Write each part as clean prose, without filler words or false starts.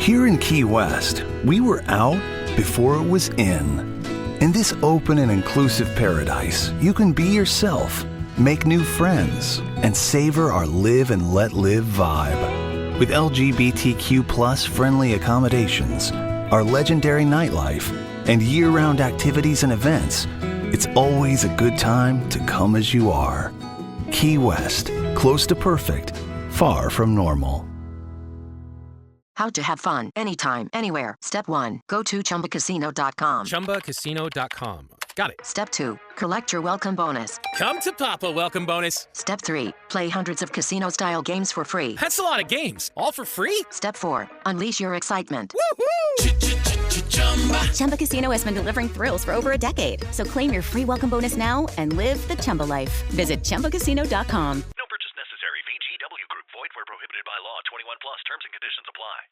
Here in Key West, we were out before it was in. In this open and inclusive paradise, you can be yourself, make new friends, and savor our live and let live vibe. With LGBTQ plus friendly accommodations, our legendary nightlife, and year-round activities and events, it's always a good time to come as you are. Key West, close to perfect, far from normal. How to have fun anytime, anywhere. Step 1. Go to ChumbaCasino.com. ChumbaCasino.com. Got it. Step 2. Collect your welcome bonus. Come to Papa welcome bonus. Step 3. Play hundreds of casino-style games for free. That's a lot of games. All for free? Step 4. Unleash your excitement. Woohoo! Chumba Casino has been delivering thrills for over a decade. So claim your free welcome bonus now and live the Chumba life. Visit ChumbaCasino.com. No purchase necessary. VGW Group. Void where prohibited by law. 21 plus. Terms and conditions apply.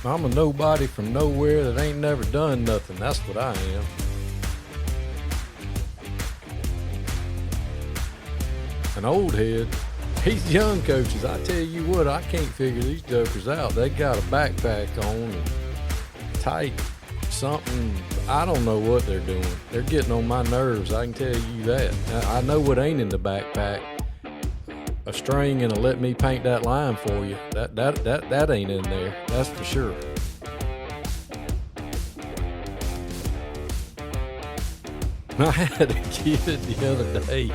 I'm a nobody from nowhere that ain't never done nothing. That's what I am. An old head. These young coaches, I tell you what, I can't figure these jokers out. They got a backpack on and tight something. I don't know what they're doing. They're getting on my nerves, I can tell you that. I know what ain't in the backpack. A string and a let me paint that line for you. That ain't in there. That's for sure. I had a kid the other day.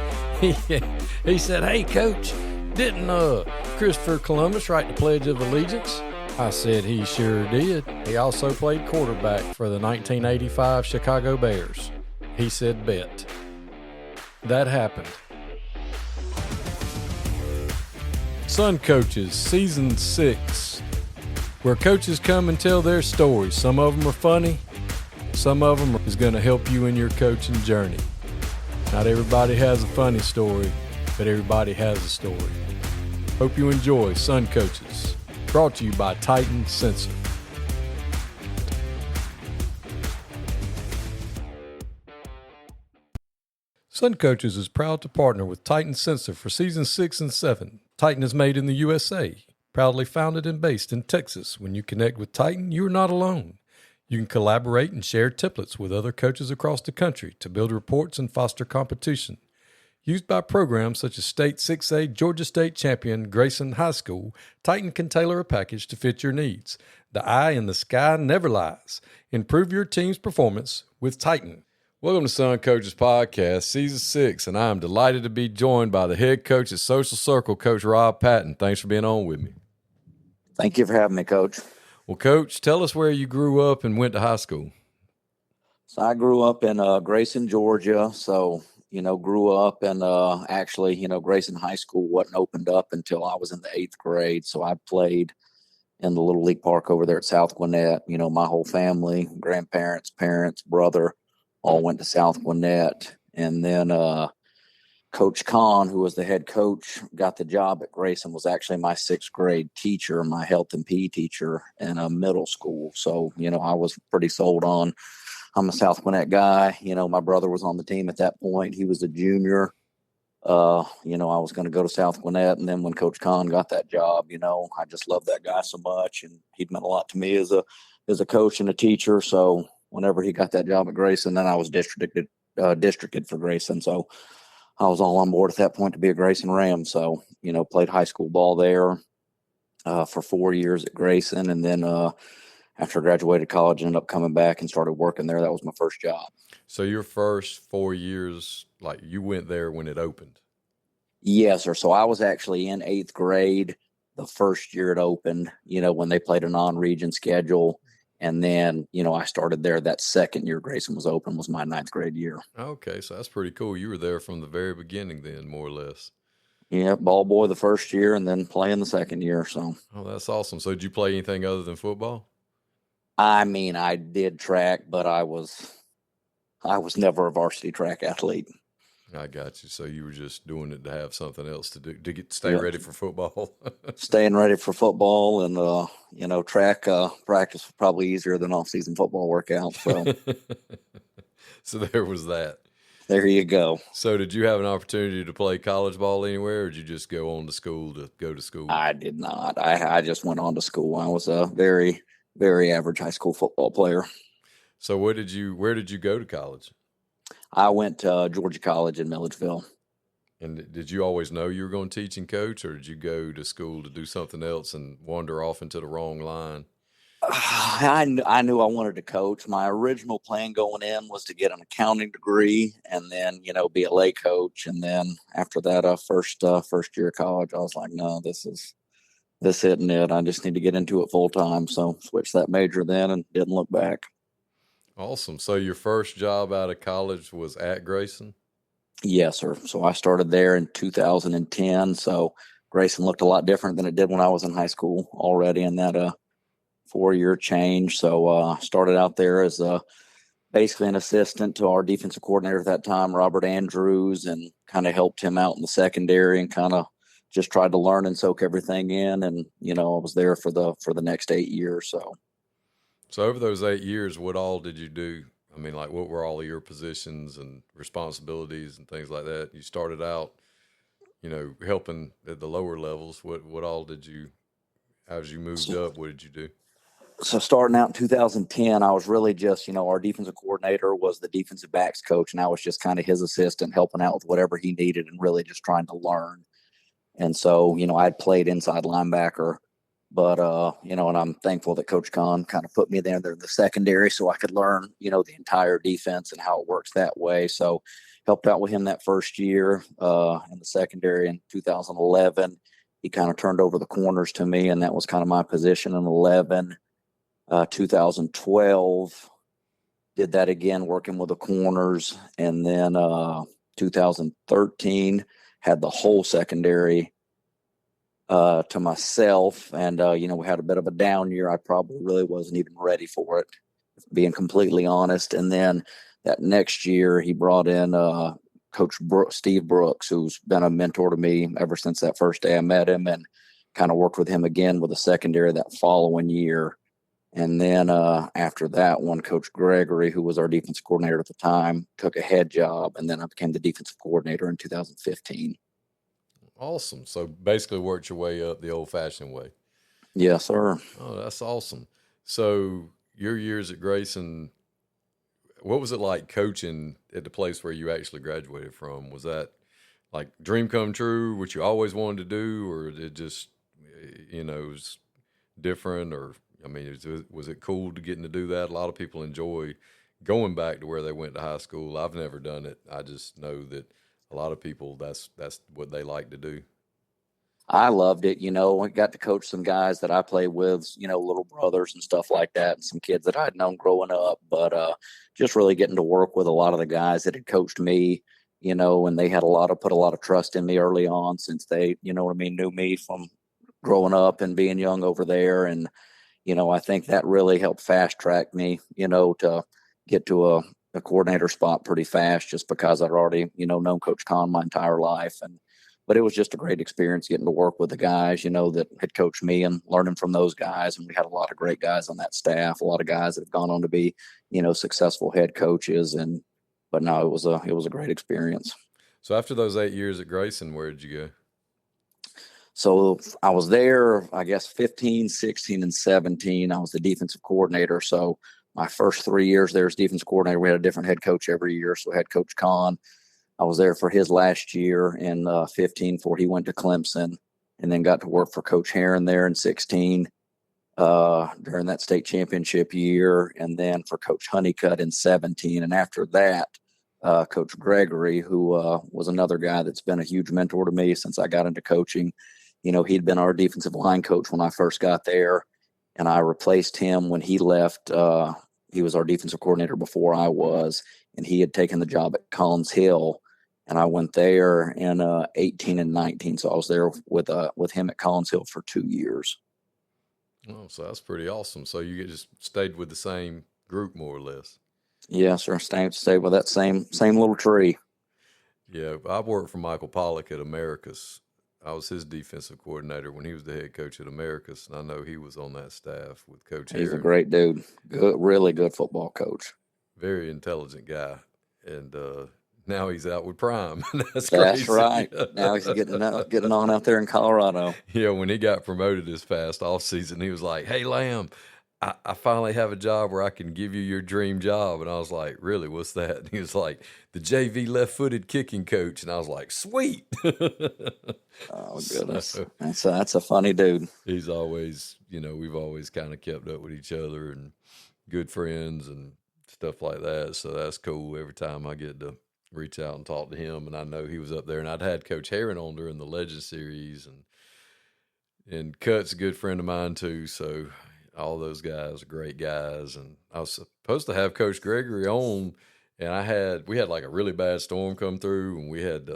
He said, "Hey, Coach, didn't Christopher Columbus write the Pledge of Allegiance?" I said, "He sure did. He also played quarterback for the 1985 Chicago Bears." He said, "Bet." That happened. Sun Coaches, Season 6, where coaches come and tell their stories. Some of them are funny. Some of them is going to help you in your coaching journey. Not everybody has a funny story, but everybody has a story. Hope you enjoy Sun Coaches, brought to you by Titan Sensor. Sun Coaches is proud to partner with Titan Sensor for Season 6 and 7. Titan is made in the USA, proudly founded and based in Texas. When you connect with Titan, you are not alone. You can collaborate and share templates with other coaches across the country to build reports and foster competition. Used by programs such as State 6A Georgia State champion Grayson High School, Titan can tailor a package to fit your needs. The eye in the sky never lies. Improve your team's performance with Titan. Welcome to Sun Coaches Podcast, Season 6, and I am delighted to be joined by the head coach at Social Circle, Coach Rob Patton. Thanks for being on with me. Thank you for having me, Coach. Well, Coach, tell us where you grew up and went to high school. So I grew up in Grayson, Georgia. So, grew up in Grayson High School wasn't opened up until I was in the 8th grade. So I played in the Little League Park over there at South Gwinnett. My whole family, grandparents, parents, brother, all went to South Gwinnett. And then Coach Conn, who was the head coach, got the job at Grayson, was actually my 6th grade teacher, my health and PE teacher in a middle school. So, I was pretty sold on, I'm a South Gwinnett guy. My brother was on the team at that point. He was a junior. I was going to go to South Gwinnett. And then when Coach Conn got that job, I just loved that guy so much. And he'd meant a lot to me as a coach and a teacher. So whenever he got that job at Grayson, then I was districted for Grayson. So I was all on board at that point to be a Grayson Ram. So, played high school ball there for 4 years at Grayson. And then after I graduated college, ended up coming back and started working there. That was my first job. So your first 4 years, like you went there when it opened? Yes, sir. So I was actually in 8th grade the first year it opened, when they played a non-region schedule. And then, I started there that second year Grayson was open was my 9th grade year. Okay, so that's pretty cool. You were there from the very beginning then, more or less. Yeah, ball boy the first year and then playing the second year. So. Oh, that's awesome. So did you play anything other than football? I mean, I did track, but I was never a varsity track athlete. I got you. So you were just doing it to have something else to do, to stay ready for football. Staying ready for football and, track practice was probably easier than off-season football workouts. So. So there was that. There you go. So did you have an opportunity to play college ball anywhere, or did you just go on to go to school? I did not. I just went on to school. I was a very, very average high school football player. So where did you go to college? I went to Georgia College in Milledgeville. And did you always know you were going to teach and coach, or did you go to school to do something else and wander off into the wrong line? I knew I wanted to coach. My original plan going in was to get an accounting degree and then, be a lay coach. And then after that, first year of college, I was like, no, this isn't it. I just need to get into it full time. So switched that major then and didn't look back. Awesome. So your first job out of college was at Grayson? Yes, sir. So I started there in 2010. So Grayson looked a lot different than it did when I was in high school already in that 4-year change. So started out there as basically an assistant to our defensive coordinator at that time, Robert Andrews, and kind of helped him out in the secondary and kind of just tried to learn and soak everything in. And, I was there for the next 8 years. So over those 8 years, what all did you do? I mean, like, what were all of your positions and responsibilities and things like that? You started out, helping at the lower levels. What all did you, as you moved up, what did you do? So starting out in 2010, I was really just, our defensive coordinator was the defensive backs coach, and I was just kind of his assistant, helping out with whatever he needed and really just trying to learn. And so, I'd played inside linebacker, but, and I'm thankful that Coach Conn kind of put me there in the secondary so I could learn, the entire defense and how it works that way. So helped out with him that first year in the secondary in 2011. He kind of turned over the corners to me, and that was kind of my position in 11. 2012, did that again, working with the corners. And then 2013, had the whole secondary to myself. And, we had a bit of a down year. I probably really wasn't even ready for it, being completely honest. And then that next year, he brought in Coach Steve Brooks, who's been a mentor to me ever since that first day I met him, and kind of worked with him again with the secondary that following year. And then after that one, Coach Gregory, who was our defensive coordinator at the time, took a head job, and then I became the defensive coordinator in 2015. Awesome. So basically worked your way up the old-fashioned way. Yes, sir. Oh, that's awesome. So your years at Grayson, what was it like coaching at the place where you actually graduated from? Was that like dream come true, what you always wanted to do, or it just, it was different? Or, I mean, was it cool to getting to do that? A lot of people enjoy going back to where they went to high school. I've never done it. I just know that a lot of people, that's what they like to do. I loved it. I got to coach some guys that I played with, little brothers and stuff like that, and some kids that I'd known growing up. But just really getting to work with a lot of the guys that had coached me, and they had put a lot of trust in me early on, since they, knew me from growing up and being young over there. And, I think that really helped fast track me, to get to a coordinator spot pretty fast, just because I'd already, known Coach Conn my entire life. But it was just a great experience getting to work with the guys, that had coached me, and learning from those guys. And we had a lot of great guys on that staff, a lot of guys that have gone on to be, successful head coaches. But no, it was a great experience. So after those 8 years at Grayson, where did you go? So I was there, I guess, 15, 16, and 17. I was the defensive coordinator. So my first 3 years there as defensive coordinator, we had a different head coach every year. So we had Coach Conn. I was there for his last year in 15 before he went to Clemson, and then got to work for Coach Heron there in 16 during that state championship year, and then for Coach Honeycutt in 17. And after that, Coach Gregory, who was another guy that's been a huge mentor to me since I got into coaching. He'd been our defensive line coach when I first got there, and I replaced him when he left. He was our defensive coordinator before I was, and he had taken the job at Collins Hill. And I went there in 18 and 19. So I was there with him at Collins Hill for 2 years. Oh, so that's pretty awesome. So you just stayed with the same group, more or less. Yeah, sir. Stayed with that same little tree. Yeah, I worked for Michael Pollock at Americas. I was his defensive coordinator when he was the head coach at Americas, and I know he was on that staff with Coach Heron. He's a great dude. Good, really good football coach. Very intelligent guy, and Now he's out with Prime. That's That's crazy. right. Now he's getting on out there in Colorado. Yeah, when he got promoted this past off season, he was like, "Hey, Lamb, I finally have a job where I can give you your dream job." And I was like, "Really? What's that?" And he was like, "The JV left-footed kicking coach." And I was like, "Sweet." Oh, goodness. That's a funny dude. He's always, we've always kind of kept up with each other and good friends and stuff like that. So that's cool every time I get to reach out and talk to him. And I know he was up there, and I'd had Coach Herron on during the Legend Series, and Cut's a good friend of mine too. So all those guys are great guys. And I was supposed to have Coach Gregory on, and we had like a really bad storm come through, and we had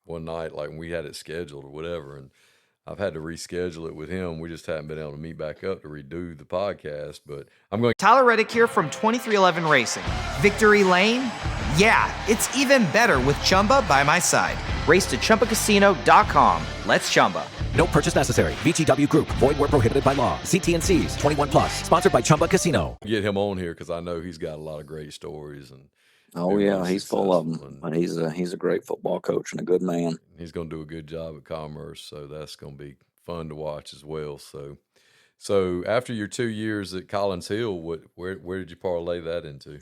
one night, like when we had it scheduled or whatever, and I've had to reschedule it with him. We just haven't been able to meet back up to redo the podcast, but I'm going. Tyler Reddick here from 2311 Racing. Victory Lane? Yeah, it's even better with Chumba by my side. Race to ChumbaCasino.com. Let's Chumba. No purchase necessary. VGW Group. Void where prohibited by law. See T&Cs. 21 plus. Sponsored by Chumba Casino. Get him on here because I know he's got a lot of great stories. And oh yeah, he's full of them. But he's a great football coach and a good man. He's going to do a good job at Commerce, so that's going to be fun to watch as well. So after your 2 years at Collins Hill, where did you parlay that into?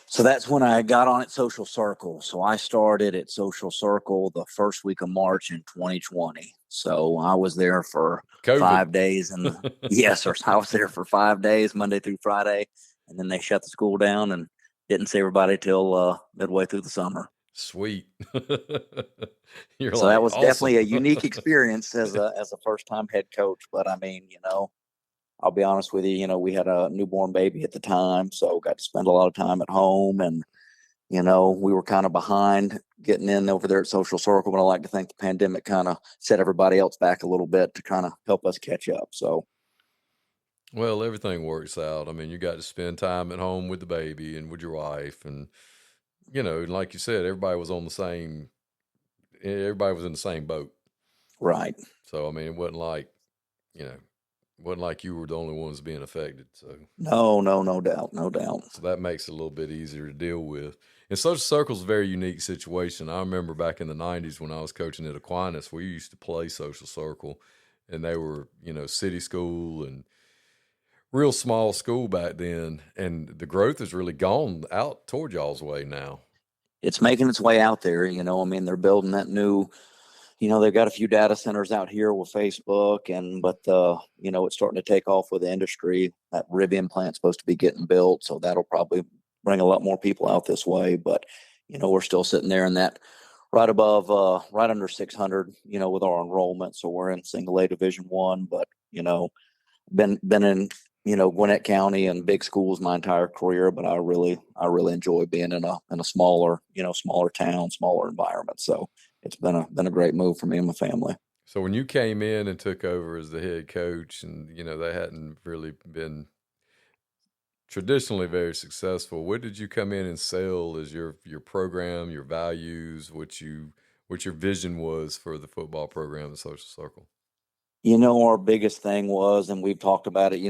So that's when I got on at Social Circle. So I started at Social Circle the first week of March in 2020. So I was there for COVID. 5 days. And yes, sir. I was there for 5 days, Monday through Friday. And then they shut the school down and didn't see everybody till midway through the summer. Sweet. So that was awesome. definitely a unique experience as a first-time head coach. But I mean, I'll be honest with you, we had a newborn baby at the time, so got to spend a lot of time at home. And, we were kind of behind getting in over there at Social Circle, but I like to think the pandemic kind of set everybody else back a little bit to kind of help us catch up. So, well, everything works out. I mean, you got to spend time at home with the baby and with your wife. And, like you said, everybody was in the same boat. Right. So, I mean, it wasn't like, you were the only ones being affected. So no doubt. So that makes it a little bit easier to deal with. And Social Circle's a very unique situation. I remember back in the 90s when I was coaching at Aquinas, we used to play Social Circle, and they were, city school and real small school back then. And the growth has really gone out toward y'all's way now. It's making its way out there. They're building that new, they've got a few data centers out here with Facebook, but it's starting to take off with the industry. That rib implant's supposed to be getting built, so that'll probably bring a lot more people out this way. But, we're still sitting there in that right above, right under 600, with our enrollment. So we're in single A Division I, but, been in, Gwinnett County and big schools my entire career, but I really enjoy being in a smaller, smaller town, smaller environment. So it's been a great move for me and my family. So when you came in and took over as the head coach, and they hadn't really been traditionally very successful, what did you come in and sell as your program, your values, what your vision was for the football program at Social Circle? Our biggest thing was, and we've talked about it,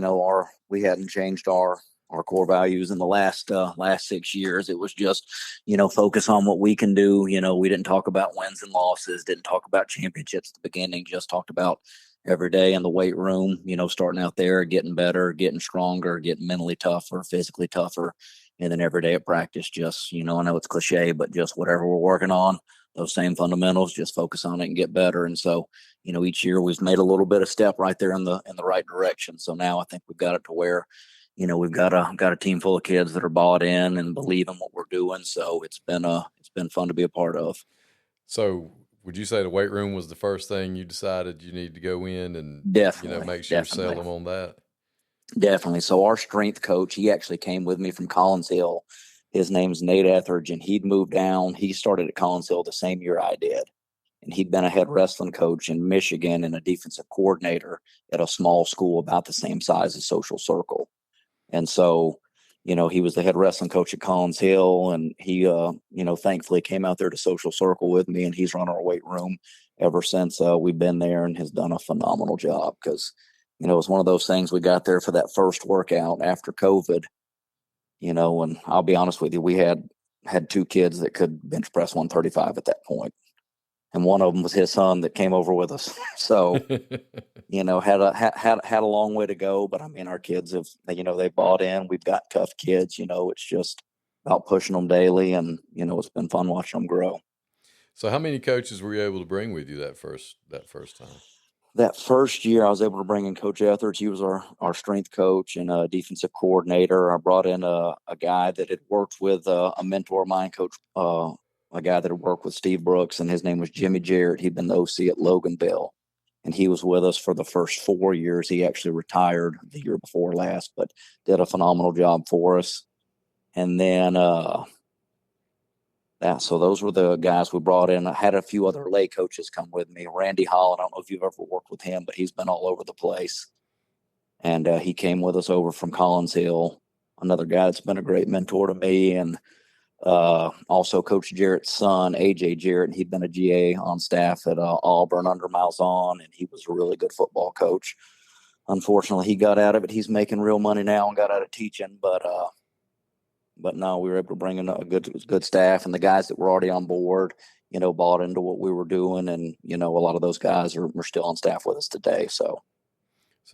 we hadn't changed our core values in the last 6 years. It was just, focus on what we can do. We didn't talk about wins and losses, didn't talk about championships at the beginning, just talked about every day in the weight room, starting out there, getting better, getting stronger, getting mentally tougher, physically tougher. And then every day at practice, just, I know it's cliche, but just whatever we're working on, those same fundamentals, just focus on it and get better. And so, each year we've made a little bit of step right there in the right direction. So now I think we've got it to where, we've got a team full of kids that are bought in and believe in what we're doing. So it's been fun to be a part of. So would you say the weight room was the first thing you decided you need to go in and definitely make sure you sell them on that? Definitely. So our strength coach, he actually came with me from Collins Hill. His name's Nate Etheridge, and he'd moved down. He started at Collins Hill the same year I did. And he'd been a head wrestling coach in Michigan and a defensive coordinator at a small school about the same size as Social Circle. And so, he was the head wrestling coach at Collins Hill, and he, thankfully came out there to Social Circle with me, and he's run our weight room ever since we've been there and has done a phenomenal job because, it was one of those things. We got there for that first workout after COVID, and I'll be honest with you, we had had 2 kids that could bench press 135 at that point. And one of them was his son that came over with us. So, had a long way to go, but I mean, our kids have, they bought in. We've got tough kids, it's just about pushing them daily, and, it's been fun watching them grow. So how many coaches were you able to bring with you that first time? That first year I was able to bring in Coach Etheridge. He was our strength coach and defensive coordinator. I brought in a guy that had worked with a mentor of mine, a guy that had worked with Steve Brooks, and his name was Jimmy Jarrett. He'd been the OC at Loganville, and he was with us for the first 4 years. He actually retired the year before last, but did a phenomenal job for us. And then, so those were the guys we brought in. I had a few other lay coaches come with me. Randy Hall, I don't know if you've ever worked with him, but he's been all over the place. And he came with us over from Collins Hill, another guy that's been a great mentor to me. And also Coach Jarrett's son, AJ Jarrett, and he'd been a GA on staff at Auburn under Malzahn, and he was a really good football coach. Unfortunately, he got out of it. He's making real money now and got out of teaching, but no, we were able to bring in a good staff, and the guys that were already on board, bought into what we were doing, and a lot of those guys are still on staff with us today. So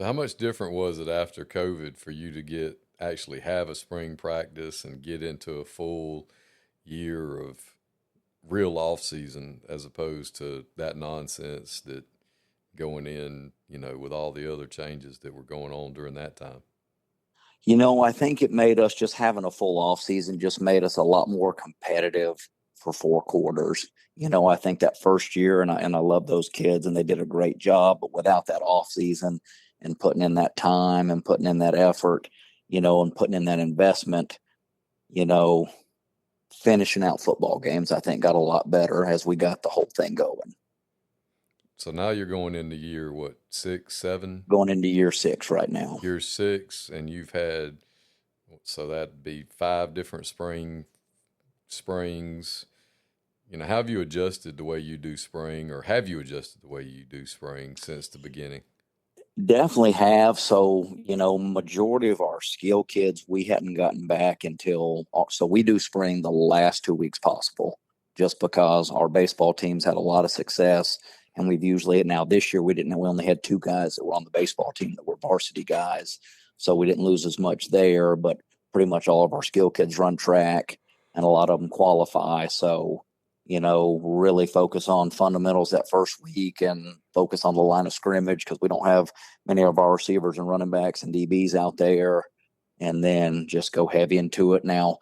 how much different was it after COVID for you to actually have a spring practice and get into a full year of real off season, as opposed to that nonsense that going in, with all the other changes that were going on during that time? I think it made us, just having a full off season just made us a lot more competitive for 4 quarters. I think that first year, and I love those kids and they did a great job, but without that off season and putting in that time and putting in that effort, and putting in that investment, finishing out football games, I think got a lot better as we got the whole thing going. So now you're going into year, 6, 7? Going into year 6 right now. Year 6, and you've had, so that'd be 5 different springs. How have you adjusted the way you do spring, or have you adjusted the way you do spring since the beginning? Definitely have. So, majority of our skill kids, we hadn't gotten back until, so we do spring the last 2 weeks possible, just because our baseball teams had a lot of success. And we've usually, now this year we only had 2 guys that were on the baseball team that were varsity guys. So we didn't lose as much there, but pretty much all of our skill kids run track and a lot of them qualify. So, really focus on fundamentals that first week and focus on the line of scrimmage, because we don't have many of our receivers and running backs and DBs out there, and then just go heavy into it. Now,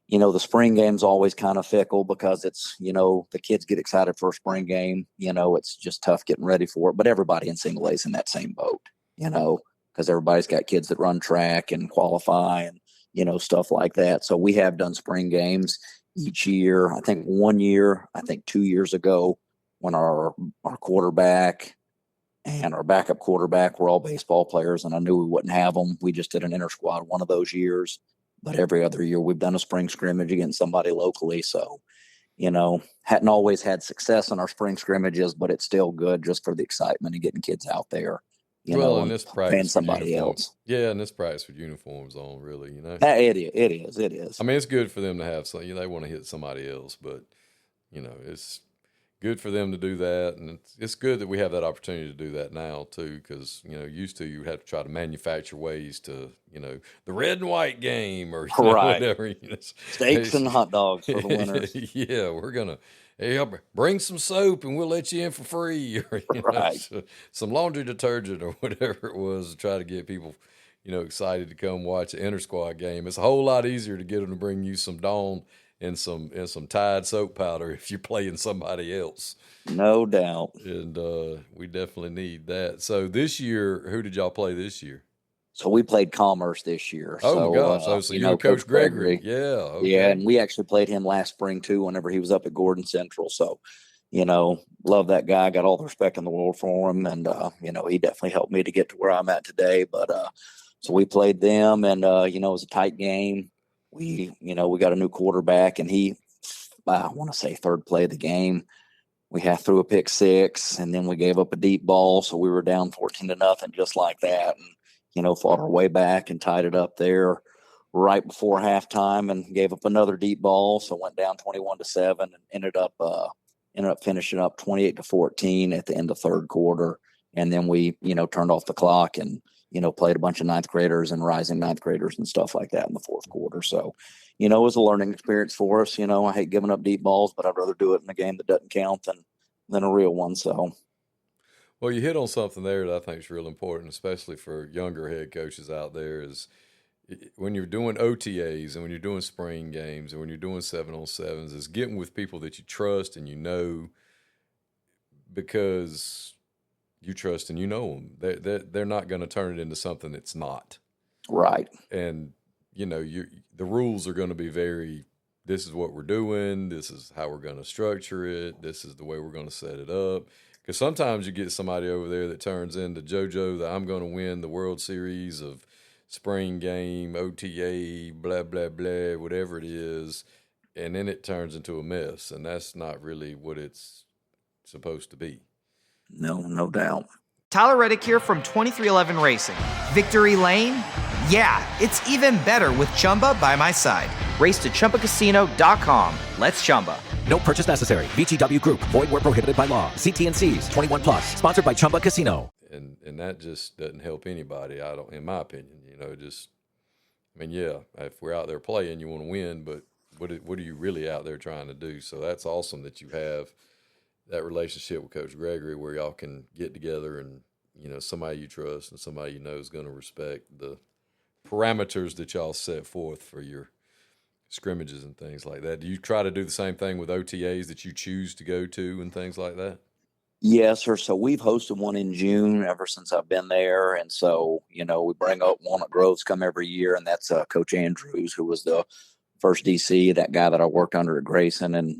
the spring game's always kind of fickle because it's, the kids get excited for a spring game. It's just tough getting ready for it. But everybody in single A is in that same boat, because everybody's got kids that run track and qualify and, stuff like that. So we have done spring games each year. I think 2 years ago, when our quarterback and our backup quarterback were all baseball players, and I knew we wouldn't have them. We just did an inter squad one of those years. But every other year we've done a spring scrimmage against somebody locally. So, hadn't always had success in our spring scrimmages, but it's still good just for the excitement of getting kids out there, and this practice and somebody else. Yeah, and this practice with uniforms on, really, It is. I mean, it's good for them to have some, they want to hit somebody else, but, it's good for them to do that. And it's good that we have that opportunity to do that now too, because, used to you have to try to manufacture ways to, the red and white game or whatever. Steaks and hot dogs for the winners. Yeah, we're going to bring some soap and we'll let you in for free, or some laundry detergent or whatever it was, to try to get people, excited to come watch an inter-squad game. It's a whole lot easier to get them to bring you some Dawn and some Tide soap powder if you're playing somebody else. No doubt. And we definitely need that. So this year, who did y'all play this year? So we played Commerce this year. Oh, my gosh. So you know Coach Gregory. Yeah. Okay. Yeah, and we actually played him last spring too, whenever he was up at Gordon Central. So, love that guy. Got all the respect in the world for him. And, he definitely helped me to get to where I'm at today. But so we played them, and, it was a tight game. We got a new quarterback, and I want to say third play of the game, we threw a pick 6, and then we gave up a deep ball. So we were down 14-0 just like that. And, fought our way back and tied it up there. right before halftime and gave up another deep ball. So went down 21-7 and ended up finishing up 28-14 at the end of third quarter. And then we, turned off the clock and, played a bunch of ninth graders and rising ninth graders and stuff like that in the fourth quarter. So, it was a learning experience for us. I hate giving up deep balls, but I'd rather do it in a game that doesn't count than a real one. So, well, you hit on something there that I think is real important, especially for younger head coaches out there, is when you're doing OTAs and when you're doing spring games and when you're doing 7-on-7s, is getting with people that you trust and because you trust and them. They're not going to turn it into something it's not. Right. And, the rules are going to be this is what we're doing, this is how we're going to structure it, this is the way we're going to set it up. Because sometimes you get somebody over there that turns into JoJo, that I'm going to win the World Series of spring game, OTA, blah, blah, blah, whatever it is, and then it turns into a mess, and that's not really what it's supposed to be. No doubt. Tyler Reddick here from 2311 Racing. Victory Lane? Yeah, it's even better with Chumba by my side. Race to ChumbaCasino.com. Let's Chumba. No purchase necessary. VGW Group. Void where prohibited by law. See T&Cs. 21 plus. Sponsored by Chumba Casino. And that just doesn't help anybody. In my opinion, if we're out there playing, you want to win, but what are you really out there trying to do? So that's awesome that you have that relationship with Coach Gregory where y'all can get together and, somebody you trust and somebody is going to respect the parameters that y'all set forth for your scrimmages and things like that. Do you try to do the same thing with OTAs that you choose to go to and things like that? Yes, sir. So we've hosted one in June ever since I've been there. And so, we bring up Walnut Groves come every year, and that's Coach Andrews, who was the first DC, that guy that I worked under at Grayson. And,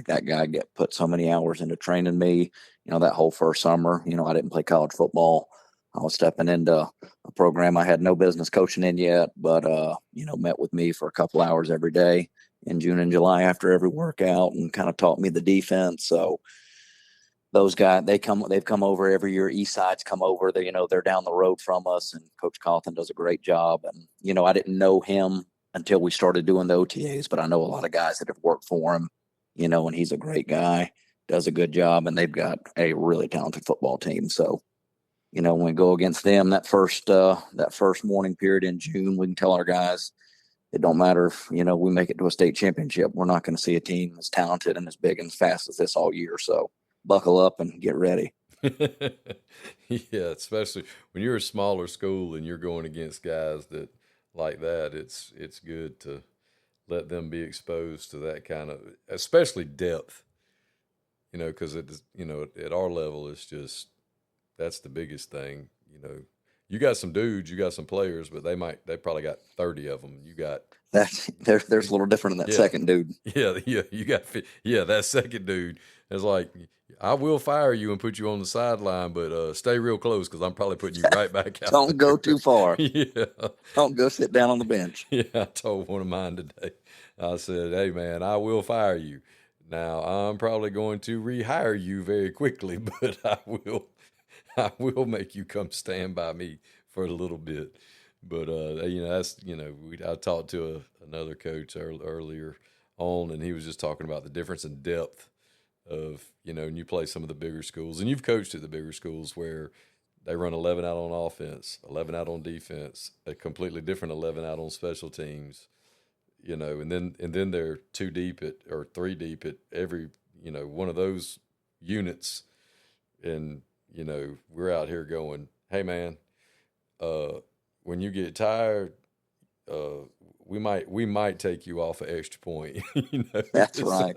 that guy put so many hours into training me, that whole first summer. I didn't play college football. I was stepping into a program I had no business coaching in yet, but, met with me for a couple hours every day in June and July after every workout and kind of taught me the defense. So those guys, they've come over every year. East Side's come over. They're down the road from us, and Coach Cawthon does a great job. And, I didn't know him until we started doing the OTAs, but I know a lot of guys that have worked for him, and he's a great guy, does a good job, and they've got a really talented football team. So, when we go against them that first morning period in June, we can tell our guys, it don't matter if, we make it to a state championship. We're not going to see a team as talented and as big and as fast as this all year. So buckle up and get ready. Yeah, especially when you're a smaller school and you're going against guys that like that, it's good to let them be exposed to that kind of, especially depth, because it is, at our level, it's just, that's the biggest thing. You got some dudes, you got some players, but they probably got 30 of them. You got there's a little different in that second dude. Yeah, you got that second dude is like, I will fire you and put you on the sideline, but stay real close because I'm probably putting you right back out. Don't go too far. Yeah, don't go sit down on the bench. Yeah, I told one of mine today. I said, "Hey man, I will fire you. Now I'm probably going to rehire you very quickly, but I will make you come stand by me for a little bit." But I talked to another coach earlier on, and he was just talking about the difference in depth of, and you play some of the bigger schools, and you've coached at the bigger schools where they run 11 out on offense, 11 out on defense, a completely different 11 out on special teams, and then they're 2 deep or 3 deep at every, one of those units. And, we're out here going, hey man, when you get tired, we might take you off an extra point. That's right.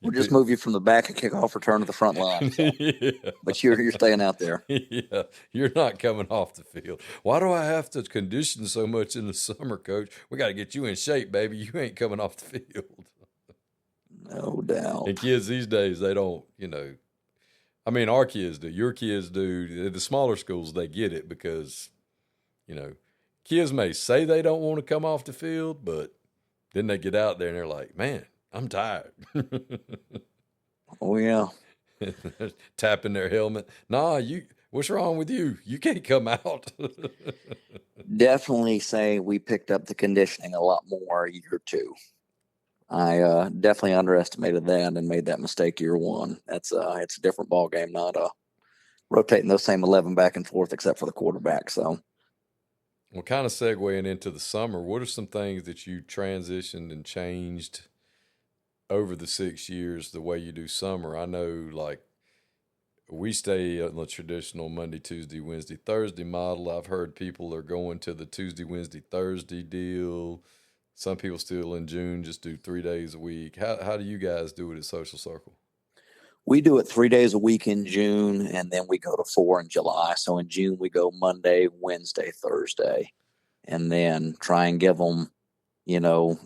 We'll just move you from the back and kickoff return to the front line. So. Yeah. But you're staying out there. Yeah, you're not coming off the field. Why do I have to condition so much in the summer, Coach? We got to get you in shape, baby. You ain't coming off the field. No doubt. And kids these days, they don't, I mean, our kids do. Your kids do. The smaller schools, they get it because, kids may say they don't want to come off the field, but then they get out there and they're like, man, I'm tired. Oh, yeah. Tapping their helmet. Nah, What's wrong with you? You can't come out. Definitely say we picked up the conditioning a lot more year 2. I definitely underestimated that and made that mistake year 1. It's a different ball game, not rotating those same 11 back and forth except for the quarterback. So, well, kind of segueing into the summer, what are some things that you transitioned and changed over the 6 years the way you do summer? I know, like, we stay on the traditional Monday, Tuesday, Wednesday, Thursday model. I've heard people are going to the Tuesday, Wednesday, Thursday deal. Some people still in June just do 3 days a week. How do you guys do it at Social Circle? we do it 3 days a week in June, and then we go to 4 in July. So in June, we go Monday, Wednesday, Thursday, and then try and give them,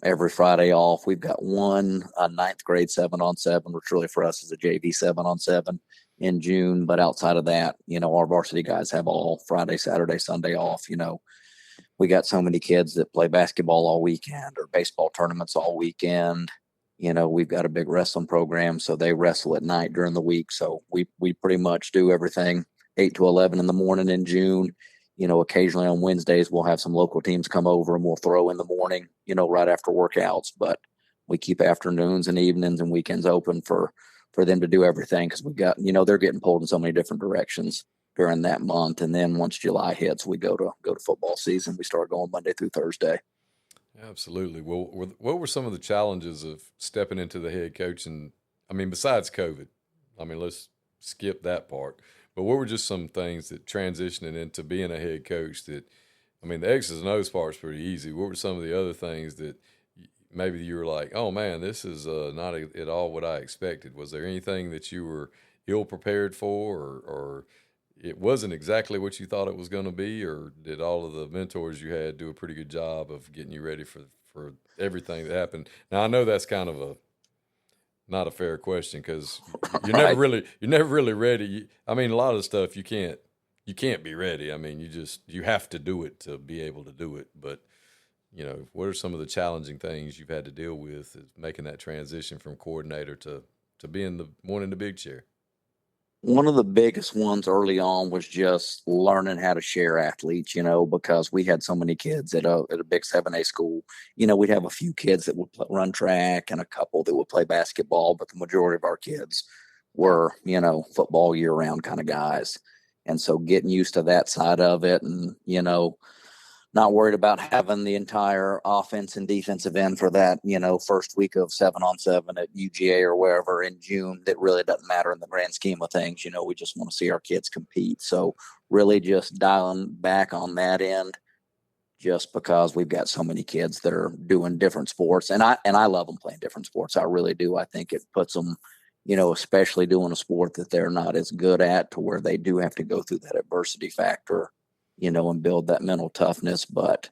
every Friday off. We've got one ninth grade 7-on-7, which really for us is a JV 7-on-7 in June. But outside of that, our varsity guys have all Friday, Saturday, Sunday off. We got so many kids that play basketball all weekend or baseball tournaments all weekend. We've got a big wrestling program, so they wrestle at night during the week. So we pretty much do everything 8 to 11 in the morning in June. Occasionally on Wednesdays, we'll have some local teams come over and we'll throw in the morning, right after workouts. But we keep afternoons and evenings and weekends open for them to do everything, because we've got, they're getting pulled in so many different directions during that month. And then once July hits, we go to football season. We start going Monday through Thursday. Absolutely. Well, what were some of the challenges of stepping into the head coach? And besides COVID, let's skip that part. But what were just some things that transitioning into being a head coach the X's and O's part's pretty easy. What were some of the other things that maybe you were like, oh man, this is not at all what I expected? Was there anything that you were ill prepared for, or it wasn't exactly what you thought it was going to be, or did all of the mentors you had do a pretty good job of getting you ready for everything that happened? Now, I know that's kind of not a fair question, because you're never really ready. A lot of the stuff you can't be ready. You have to do it to be able to do it. But, what are some of the challenging things you've had to deal with making that transition from coordinator to being the one in the big chair? One of the biggest ones early on was just learning how to share athletes, because we had so many kids at a big 7A school. We'd have a few kids that would run track and a couple that would play basketball, but the majority of our kids were, football year round kind of guys. And so getting used to that side of it, and, not worried about having the entire offense and defensive end for that, first week of 7-on-7 at UGA or wherever in June. That really doesn't matter in the grand scheme of things. We just want to see our kids compete. So really just dialing back on that end, just because we've got so many kids that are doing different sports. And I love them playing different sports. I really do. I think it puts them, especially doing a sport that they're not as good at, to where they do have to go through that adversity factor, and build that mental toughness. But,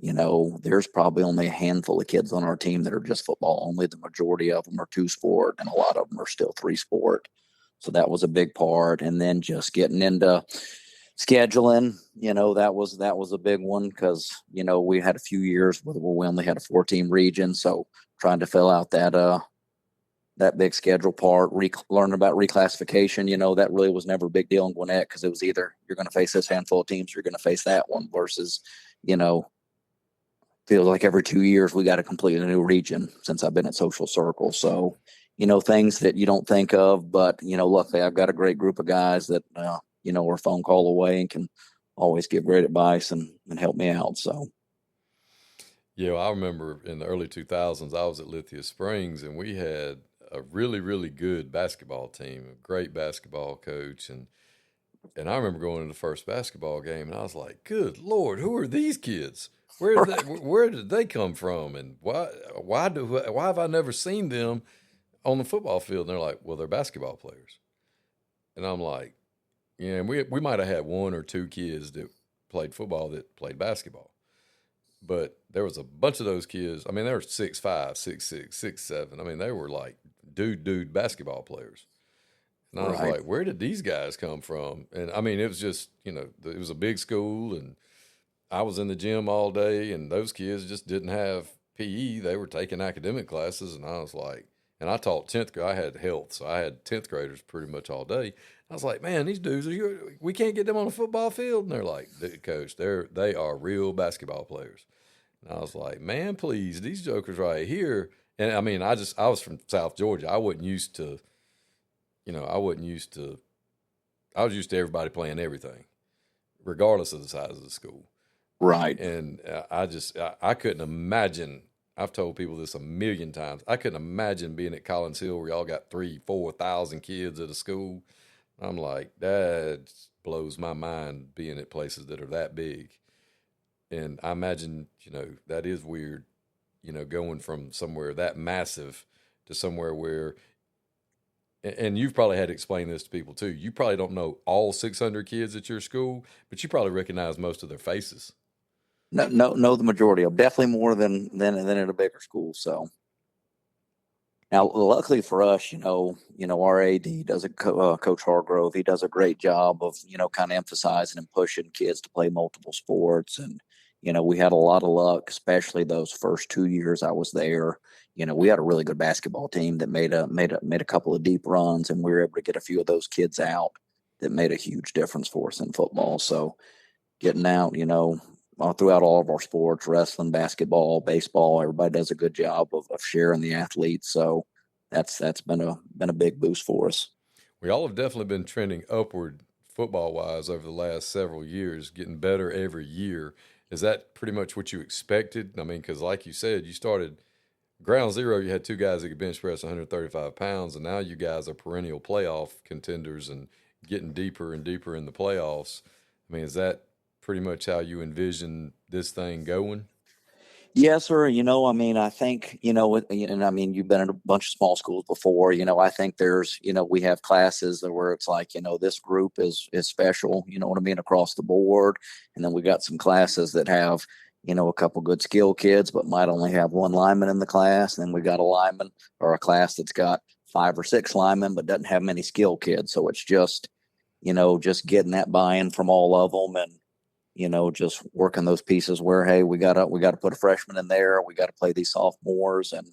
there's probably only a handful of kids on our team that are just football only. The majority of them are 2-sport, and a lot of them are still 3-sport. So that was a big part. And then just getting into scheduling, that was a big one, because, we had a few years where we only had a 4-team region. So trying to fill out that big schedule part, learning about reclassification, that really was never a big deal in Gwinnett, because it was either you're going to face this handful of teams, or you're going to face that one, versus, feels like every 2 years we got to complete a new region since I've been at Social Circle. So, things that you don't think of, but, luckily I've got a great group of guys that, are a phone call away and can always give great advice and help me out. So. Yeah, I remember in the early 2000s, I was at Lithia Springs, and we had a really, really good basketball team, a great basketball coach. And I remember going to the first basketball game, and I was like, good Lord, who are these kids? Where did they come from? And why have I never seen them on the football field? And they're like, well, they're basketball players. And I'm like, yeah, and we might have had 1 or 2 kids that played football that played basketball. But there was a bunch of those kids. They were 6'5", 6'6", 6'7". They were like dude basketball players. And I was like, where did these guys come from? And it was just, it was a big school, and I was in the gym all day, and those kids just didn't have PE. They were taking academic classes. And I was like, And I taught 10th grade. I had health, so I had 10th graders pretty much all day. I was like, man, these dudes, we can't get them on a football field. And they're like, Coach, they are real basketball players. And I was like, man, please, these jokers right here. And I mean, I was from South Georgia. I wasn't used to, I was used to everybody playing everything, regardless of the size of the school. Right. And I couldn't imagine. I've told people this a million times. I couldn't imagine being at Collins Hill where y'all got 3,000-4,000 kids at a school. I'm like, that blows my mind being at places that are that big. And I imagine, that is weird, going from somewhere that massive to somewhere where, and you've probably had to explain this to people too. You probably don't know all 600 kids at your school, but you probably recognize most of their faces. No, the majority of them. Definitely more than at a bigger school. So now, luckily for us, our AD does Coach Hargrove. He does a great job of kind of emphasizing and pushing kids to play multiple sports. And we had a lot of luck, especially those first 2 years I was there. We had a really good basketball team that made a couple of deep runs, and we were able to get a few of those kids out that made a huge difference for us in football. So getting out, throughout all of our sports, wrestling, basketball, baseball, everybody does a good job of sharing the athletes. So that's been a big boost for us. We all have definitely been trending upward football wise over the last several years, getting better every year. Is that pretty much what you expected? I mean, because like you said, you started ground zero, you had two guys that could bench press 135 pounds, and now you guys are perennial playoff contenders and getting deeper and deeper in the playoffs. I mean, is that pretty much how you envision this thing going? Yes, sir. I think, and I mean, you've been in a bunch of small schools before, I think there's, we have classes where it's like, this group is special, you know what I mean, across the board. And then we got some classes that have, a couple good skill kids, but might only have one lineman in the class. And then we got a lineman or a class that's got 5 or 6 linemen, but doesn't have many skill kids. So it's just, just getting that buy-in from all of them and, just working those pieces where, hey, we gotta put a freshman in there. We got to play these sophomores and,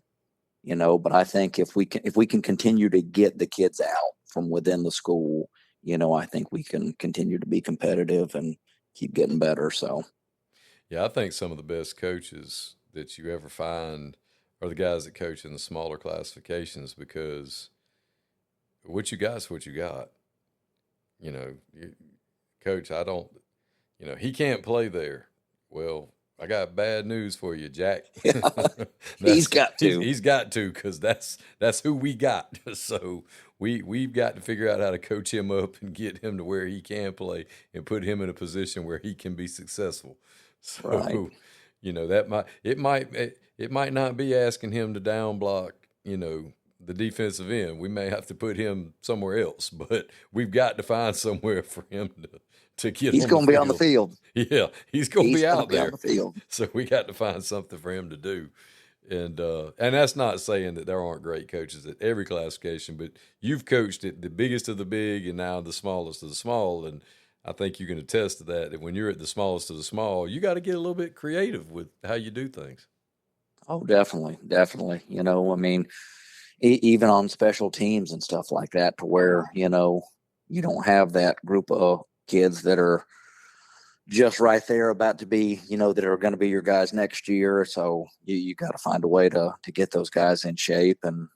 but I think if we can continue to get the kids out from within the school, I think we can continue to be competitive and keep getting better. So. Yeah, I think some of the best coaches that you ever find are the guys that coach in the smaller classifications because what you got is what you got. Coach, he can't play there. Well, I got bad news for you, Jack. He's got to. He's got to because that's who we got. So we've got to figure out how to coach him up and get him to where he can play and put him in a position where he can be successful. So, right. It might not be asking him to down block, the defensive end. We may have to put him somewhere else, but we've got to find somewhere for him to get. He's going to be on the field. Yeah, he's going to be out there. On the field. So we got to find something for him to do. And that's not saying that there aren't great coaches at every classification, but you've coached at the biggest of the big and now the smallest of the small. And I think you can attest to that when you're at the smallest of the small, you got to get a little bit creative with how you do things. Oh, definitely. Even on special teams and stuff like that to where, you don't have that group of kids that are just right there about to be, that are going to be your guys next year. So you got to find a way to get those guys in shape and,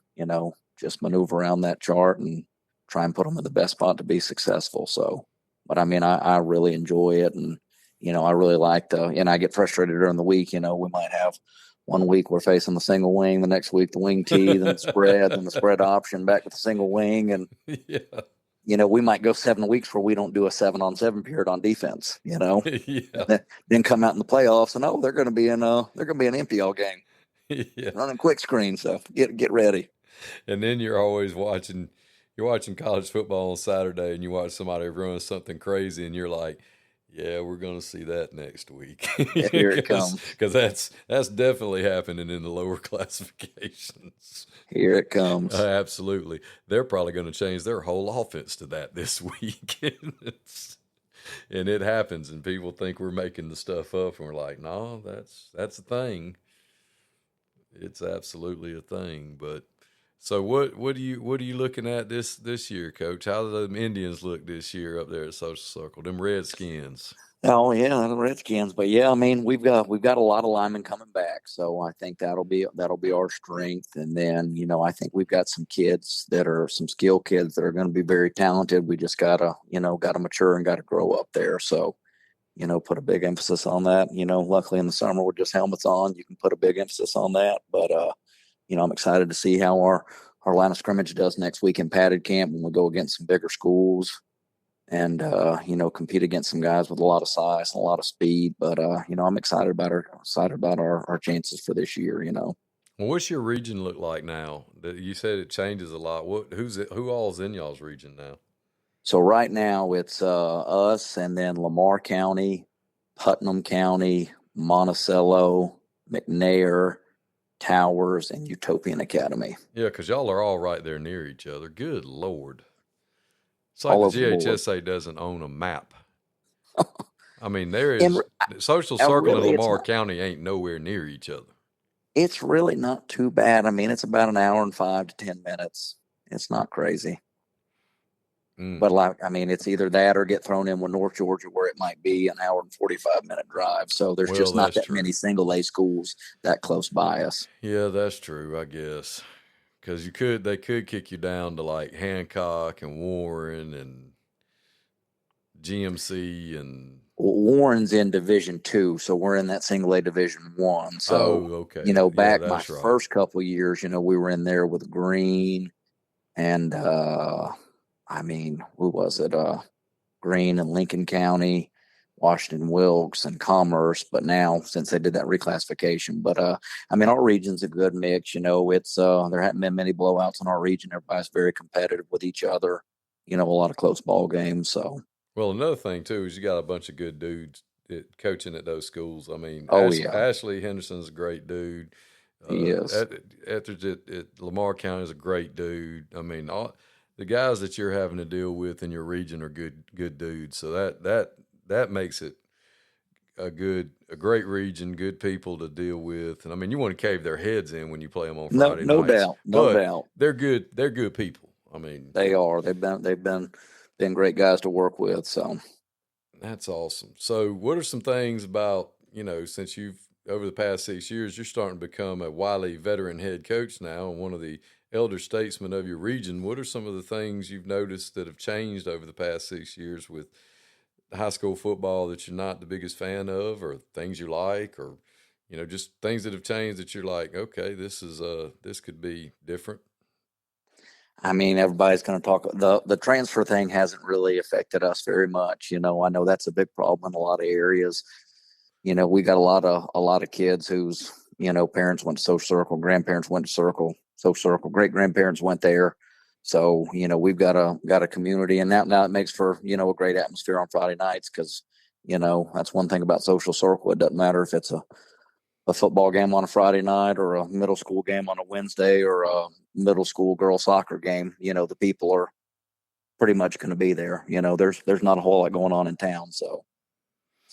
just maneuver around that chart and try and put them in the best spot to be successful. So, but I really enjoy it. And, I really like and I get frustrated during the week, we might have 1 week we're facing the single wing, the next week the wing tee, then the spread, then the spread option, back to the single wing. And, we might go 7 weeks where we don't do a 7-on-7 period on defense, Yeah. Then come out in the playoffs and, they're going to be an empty all game. Yeah. Running quick screen. So get ready. And then you're always watching college football on Saturday and you watch somebody run something crazy and you're like, yeah, we're going to see that next week. Here it comes. Because that's definitely happening in the lower classifications. Here it comes. Absolutely. They're probably going to change their whole offense to that this week. And it happens, and people think we're making the stuff up, and we're like, no, that's a thing. It's absolutely a thing. But So what are you looking at this year, Coach? How do the Indians look this year up there at Social Circle? Them Redskins. Oh yeah, the Redskins. But yeah, I mean, we've got a lot of linemen coming back, so I think that'll be our strength. And then I think we've got some kids that are some skill kids that are going to be very talented. We just gotta mature and gotta grow up there. So put a big emphasis on that. Luckily in the summer with just helmets on, you can put a big emphasis on that. But I'm excited to see how our line of scrimmage does next week in padded camp when we go against some bigger schools and compete against some guys with a lot of size and a lot of speed. But I'm excited about our chances for this year. Well, what's your region look like now? You said it changes a lot. Who all's in y'all's region now? So right now it's us and then Lamar County, Putnam County, Monticello, McNair, Towers, and Utopian Academy. Yeah, because y'all are all right there near each other. Good Lord. It's like the GHSA doesn't own a map. I mean, there is Social Circle really, and Lamar County ain't nowhere near each other. It's really not too bad. I mean, it's about an hour and 5 to 10 minutes. It's not crazy. But it's either that or get thrown in with North Georgia, where it might be an hour and 45-minute drive. So there's just not that many single A schools that close by us. Yeah, that's true, I guess. Because they could kick you down to like Hancock and Warren and GMC and Warren's in Division II, so we're in that single A Division I. So okay. Back my first couple of years, we were in there with Green and who was it? Green and Lincoln County, Washington Wilkes and Commerce. But now, since they did that reclassification, our region's a good mix. It's there haven't been many blowouts in our region. Everybody's very competitive with each other. A lot of close ball games. So, well, another thing too is you got a bunch of good dudes coaching at those schools. I mean, Ashley Henderson's a great dude. He is. Etheridge at Lamar County is a great dude. I mean, the guys that you're having to deal with in your region are good dudes. So that makes it a great region, good people to deal with. And I mean, you want to cave their heads in when you play them on Friday nights. No doubt. They're good people. I mean, they are. They've been great guys to work with. So that's awesome. So what are some things about, since you've over the past 6 years, you're starting to become a wily veteran head coach now and one of the elder statesmen of your region. What are some of the things you've noticed that have changed over the past 6 years with high school football that you're not the biggest fan of, or things you like, or just things that have changed that you're like, okay, this could be different? I mean, everybody's going to talk. The transfer thing hasn't really affected us very much. I know that's a big problem in a lot of areas. We got a lot of kids whose parents went to Social Circle, grandparents went to Social Circle, great grandparents went there. So we've got a community, and now it makes for a great atmosphere on Friday nights because that's one thing about Social Circle. It doesn't matter if it's a football game on a Friday night or a middle school game on a Wednesday or a middle school girls soccer game. The people are pretty much going to be there. There's not a whole lot going on in town, so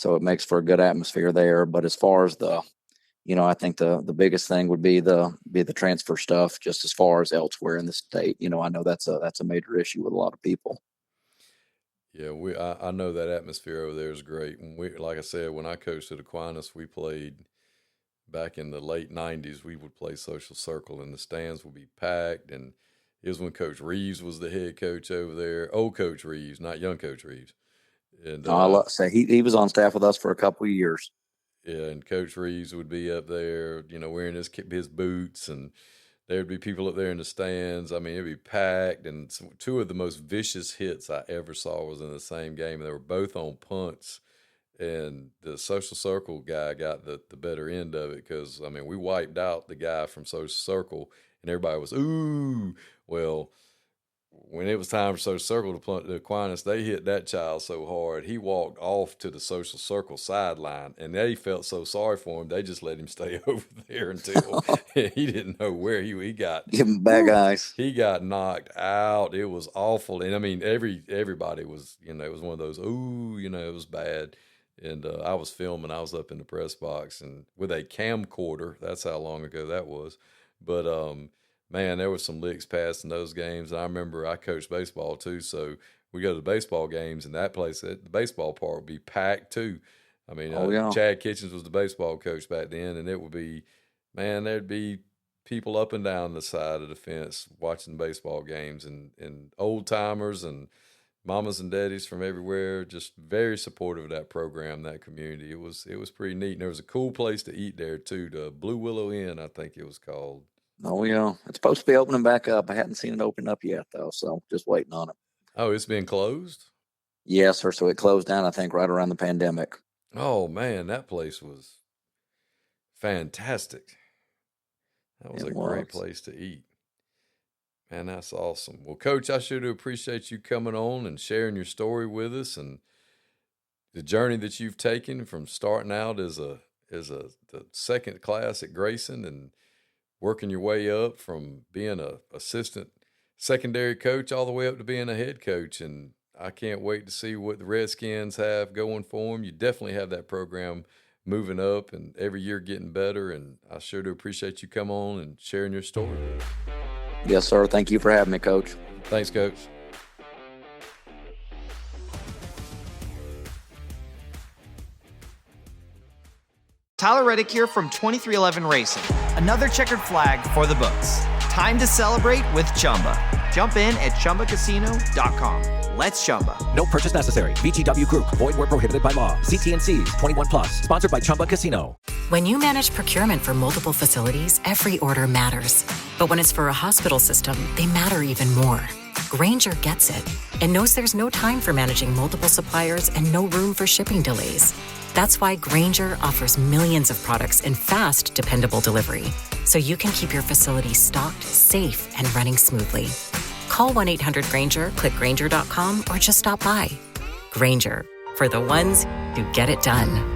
it makes for a good atmosphere there. But as far as I think the biggest thing would be the transfer stuff, just as far as elsewhere in the state. I know that's a major issue with a lot of people. Yeah, I know that atmosphere over there is great. Like I said, when I coached at Aquinas, we played back in the late 90s. We would play Social Circle, and the stands would be packed. And it was when Coach Reeves was the head coach over there. Old Coach Reeves, not young Coach Reeves. And he was on staff with us for a couple of years. Yeah, and Coach Reeves would be up there, wearing his boots, and there'd be people up there in the stands. I mean, it'd be packed, and two of the most vicious hits I ever saw was in the same game. They were both on punts, and the Social Circle guy got the better end of it because, I mean, we wiped out the guy from Social Circle, and everybody was, ooh. Well, when it was time for Social Circle to punt to Aquinas, they hit that child so hard, he walked off to the Social Circle sideline, and they felt so sorry for him, they just let him stay over there until he didn't know where he got. Give him back eyes. He got knocked out. It was awful. And, I mean, everybody was, it was one of those, ooh, it was bad. And I was filming. I was up in the press box and with a camcorder. That's how long ago that was. But man, there was some licks passed in those games. I remember I coached baseball too, so we go to the baseball games, and that place, the baseball park would be packed too. I mean, Chad Kitchens was the baseball coach back then, and it would be, man, there'd be people up and down the side of the fence watching baseball games, and old timers and mamas and daddies from everywhere, just very supportive of that program, that community. It was pretty neat. And there was a cool place to eat there too, the Blue Willow Inn, I think it was called. Oh, yeah. It's supposed to be opening back up. I hadn't seen it open up yet, though, so just waiting on it. Oh, it's been closed? Yes, sir. So it closed down, I think, right around the pandemic. Oh, man, that place was fantastic. That was a great place to eat. Man, that's awesome. Well, Coach, I sure do appreciate you coming on and sharing your story with us, and the journey that you've taken from starting out as the second class at Grayson and working your way up from being a assistant secondary coach all the way up to being a head coach. And I can't wait to see what the Redskins have going for them. You definitely have that program moving up and every year getting better. And I sure do appreciate you coming on and sharing your story. Yes, sir. Thank you for having me, Coach. Thanks, Coach. Tyler Reddick here from 2311 Racing. Another checkered flag for the books. Time to celebrate with Chumba. Jump in at ChumbaCasino.com. Let's Chumba. No purchase necessary. VGW Group. Void where prohibited by law. See T&Cs. 21 plus. Sponsored by Chumba Casino. When you manage procurement for multiple facilities, every order matters. But when it's for a hospital system, they matter even more. Grainger gets it and knows there's no time for managing multiple suppliers and no room for shipping delays. That's why Grainger offers millions of products in fast, dependable delivery, so you can keep your facility stocked, safe, and running smoothly. Call 1-800-GRAINGER, click Grainger.com, or just stop by. Grainger, for the ones who get it done.